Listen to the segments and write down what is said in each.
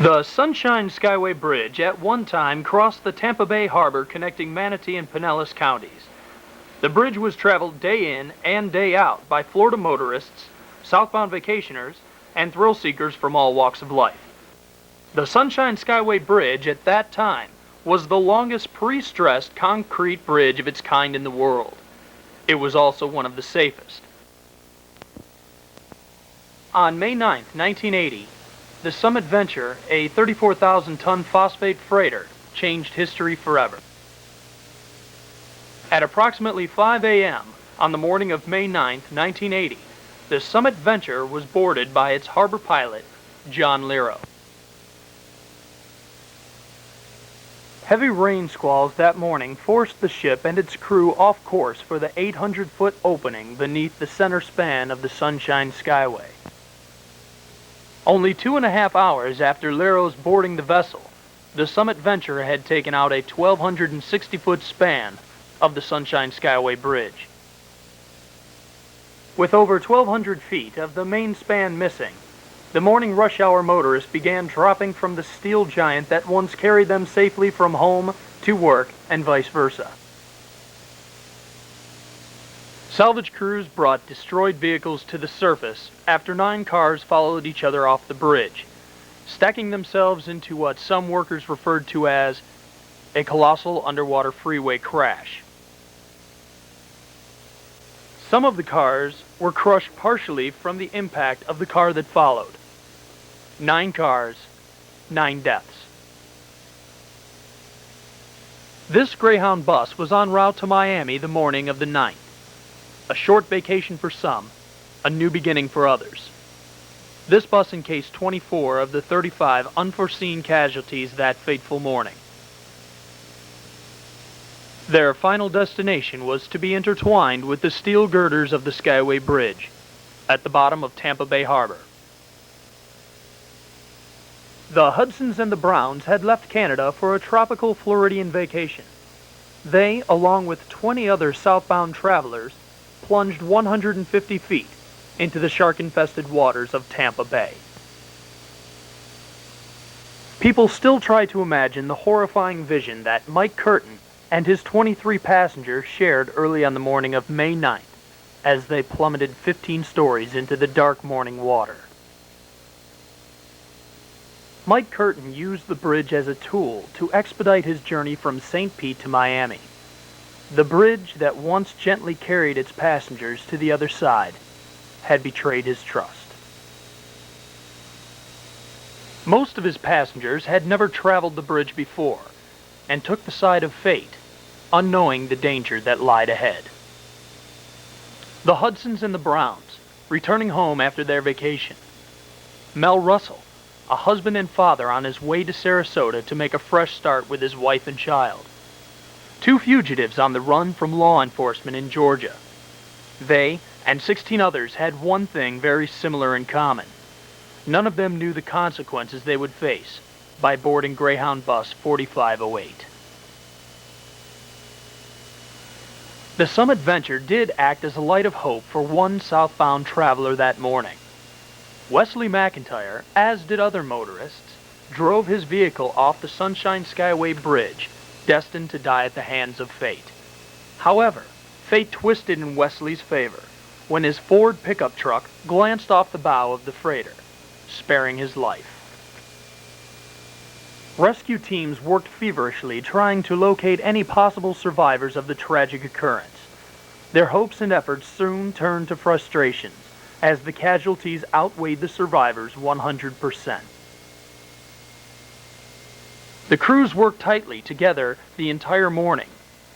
The Sunshine Skyway Bridge at one time crossed the Tampa Bay Harbor connecting Manatee and Pinellas counties. The bridge was traveled day in and day out by Florida motorists, southbound vacationers, and thrill seekers from all walks of life. The Sunshine Skyway Bridge at that time was the longest pre-stressed concrete bridge of its kind in the world. It was also one of the safest. On May 9, 1980, the Summit Venture, a 34,000-ton phosphate freighter, changed history forever. At approximately 5 a.m. on the morning of May 9, 1980, the Summit Venture was boarded by its harbor pilot, John Lero. Heavy rain squalls that morning forced the ship and its crew off course for the 800-foot opening beneath the center span of the Sunshine Skyway. Only 2.5 hours after Lero's boarding the vessel, the Summit Venture had taken out a 1,260-foot span of the Sunshine Skyway Bridge. With over 1,200 feet of the main span missing, the morning rush hour motorists began dropping from the steel giant that once carried them safely from home to work and vice versa. Salvage crews brought destroyed vehicles to the surface after 9 cars followed each other off the bridge, stacking themselves into what some workers referred to as a colossal underwater freeway crash. Some of the cars were crushed partially from the impact of the car that followed. 9 cars, 9 deaths. This Greyhound bus was en route to Miami the morning of the 9th. A short vacation for some, a new beginning for others. This bus encased 24 of the 35 unforeseen casualties that fateful morning. Their final destination was to be intertwined with the steel girders of the Skyway Bridge, at the bottom of Tampa Bay Harbor. The Hudsons and the Browns had left Canada for a tropical Floridian vacation. They, along with 20 other southbound travelers, plunged 150 feet into the shark-infested waters of Tampa Bay. People still try to imagine the horrifying vision that Mike Curtin and his 23 passengers shared early on the morning of May 9th as they plummeted 15 stories into the dark morning water. Mike Curtin used the bridge as a tool to expedite his journey from St. Pete to Miami. The bridge that once gently carried its passengers to the other side had betrayed his trust. Most of his passengers had never traveled the bridge before and took the side of fate, unknowing the danger that lied ahead. The Hudsons and the Browns, returning home after their vacation. Mel Russell, a husband and father on his way to Sarasota to make a fresh start with his wife and child. 2 fugitives on the run from law enforcement in Georgia. They and 16 others had one thing very similar in common. None of them knew the consequences they would face by boarding Greyhound Bus 4508. The Summit Venture did act as a light of hope for one southbound traveler that morning. Wesley McIntyre, as did other motorists, drove his vehicle off the Sunshine Skyway Bridge, destined to die at the hands of fate. However, fate twisted in Wesley's favor when his Ford pickup truck glanced off the bow of the freighter, sparing his life. Rescue teams worked feverishly trying to locate any possible survivors of the tragic occurrence. Their hopes and efforts soon turned to frustrations as the casualties outweighed the survivors 100%. The crews worked tightly together the entire morning,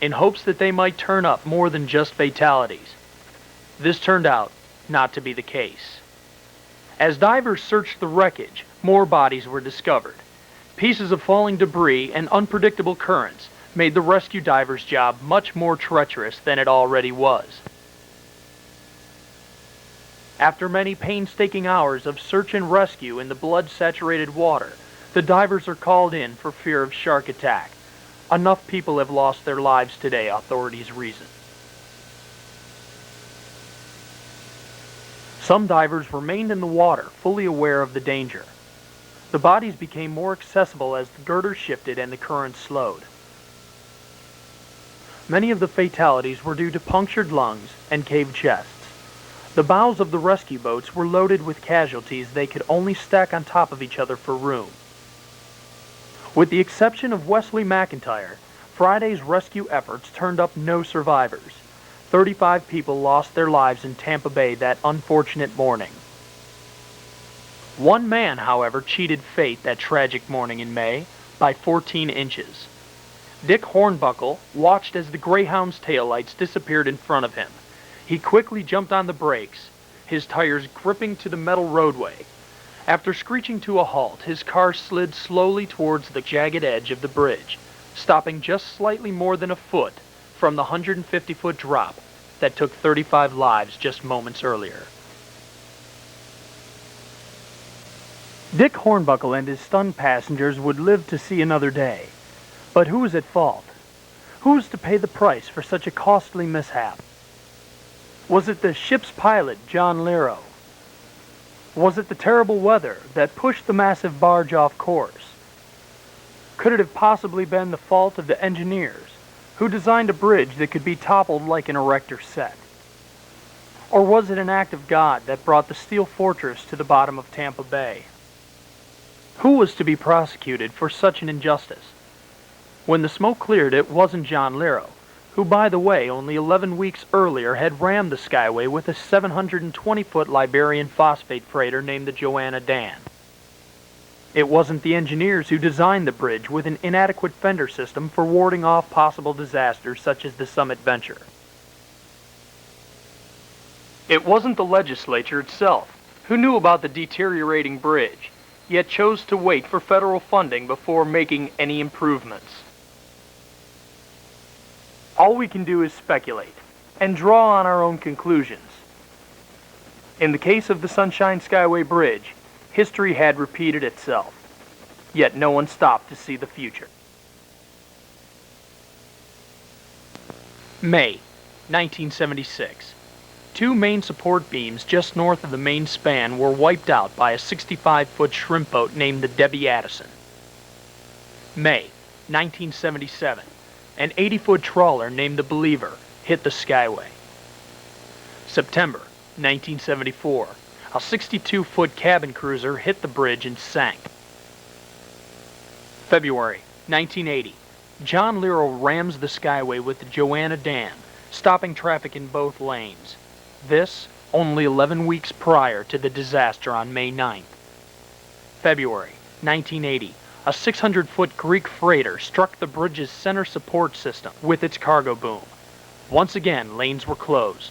in hopes that they might turn up more than just fatalities. This turned out not to be the case. As divers searched the wreckage, more bodies were discovered. Pieces of falling debris and unpredictable currents made the rescue divers' job much more treacherous than it already was. After many painstaking hours of search and rescue in the blood-saturated water, the divers are called in for fear of shark attack. Enough people have lost their lives today, authorities reason. Some divers remained in the water, fully aware of the danger. The bodies became more accessible as the girder shifted and the current slowed. Many of the fatalities were due to punctured lungs and caved chests. The bows of the rescue boats were loaded with casualties they could only stack on top of each other for room. With the exception of Wesley McIntyre, Friday's rescue efforts turned up no survivors. 35 people lost their lives in Tampa Bay that unfortunate morning. One man, however, cheated fate that tragic morning in May by 14 inches. Dick Hornbuckle watched as the Greyhound's taillights disappeared in front of him. He quickly jumped on the brakes, his tires gripping to the metal roadway. After screeching to a halt, his car slid slowly towards the jagged edge of the bridge, stopping just slightly more than a foot from the 150-foot drop that took 35 lives just moments earlier. Dick Hornbuckle and his stunned passengers would live to see another day. But who was at fault? Who was to pay the price for such a costly mishap? Was it the ship's pilot, John Lero? Was it the terrible weather that pushed the massive barge off course? Could it have possibly been the fault of the engineers, who designed a bridge that could be toppled like an erector set? Or was it an act of God that brought the steel fortress to the bottom of Tampa Bay? Who was to be prosecuted for such an injustice? When the smoke cleared, it wasn't John Lero, who, by the way, only 11 weeks earlier had rammed the Skyway with a 720-foot Liberian phosphate freighter named the Joanna Dan. It wasn't the engineers who designed the bridge with an inadequate fender system for warding off possible disasters such as the Summit Venture. It wasn't the legislature itself, who knew about the deteriorating bridge, yet chose to wait for federal funding before making any improvements. All we can do is speculate, and draw on our own conclusions. In the case of the Sunshine Skyway Bridge, history had repeated itself, yet no one stopped to see the future. May 1976. Two main support beams just north of the main span were wiped out by a 65-foot shrimp boat named the Debbie Addison. May 1977. An 80-foot trawler named the Believer hit the Skyway. September 1974. A 62-foot cabin cruiser hit the bridge and sank. February 1980. John Lero rams the Skyway with the Joanna Dan, stopping traffic in both lanes. This only 11 weeks prior to the disaster on May 9th. February 1980. A 600-foot Greek freighter struck the bridge's center support system with its cargo boom. Once again, lanes were closed.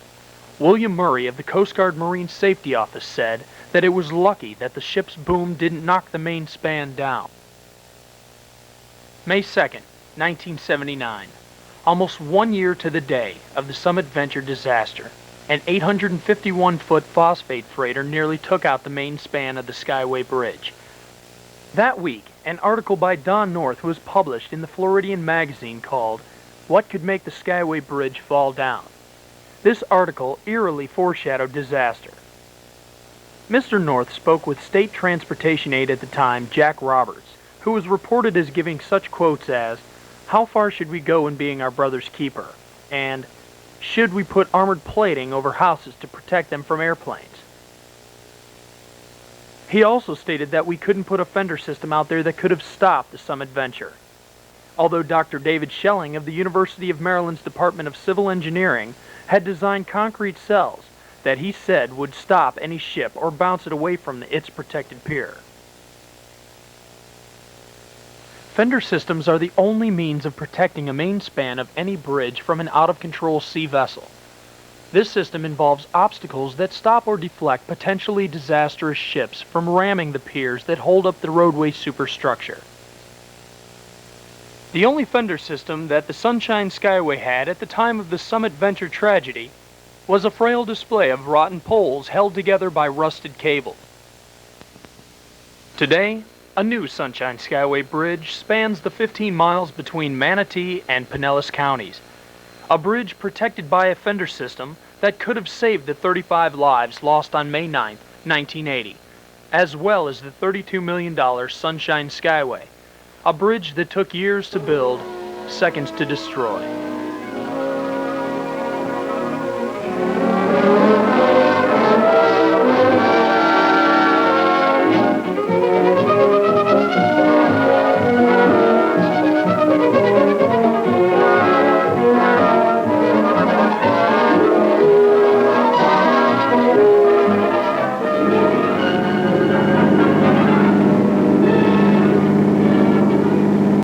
William Murray of the Coast Guard Marine Safety Office said that it was lucky that the ship's boom didn't knock the main span down. May 2nd, 1979. Almost 1 year to the day of the Summit Venture disaster, an 851-foot phosphate freighter nearly took out the main span of the Skyway Bridge. That week, an article by Don North was published in the Floridian magazine called "What Could Make the Skyway Bridge Fall Down?" This article eerily foreshadowed disaster. Mr. North spoke with state transportation aide at the time, Jack Roberts, who was reported as giving such quotes as, "How far should we go in being our brother's keeper?" and "Should we put armored plating over houses to protect them from airplanes?" He also stated that we couldn't put a fender system out there that could have stopped the Summit Venture. Although Dr. David Schelling of the University of Maryland's Department of Civil Engineering had designed concrete cells that he said would stop any ship or bounce it away from its protected pier. Fender Systems are the only means of protecting a main span of any bridge from an out-of-control sea vessel. This system involves obstacles that stop or deflect potentially disastrous ships from ramming the piers that hold up the roadway superstructure. The only Fender system that the Sunshine Skyway had at the time of the Summit Venture tragedy was a frail display of rotten poles held together by rusted cable. Today, a new Sunshine Skyway bridge spans the 15 miles between Manatee and Pinellas counties, a bridge protected by a Fender system that could have saved the 35 lives lost on May 9, 1980, as well as the $32 million Sunshine Skyway, a bridge that took years to build, seconds to destroy.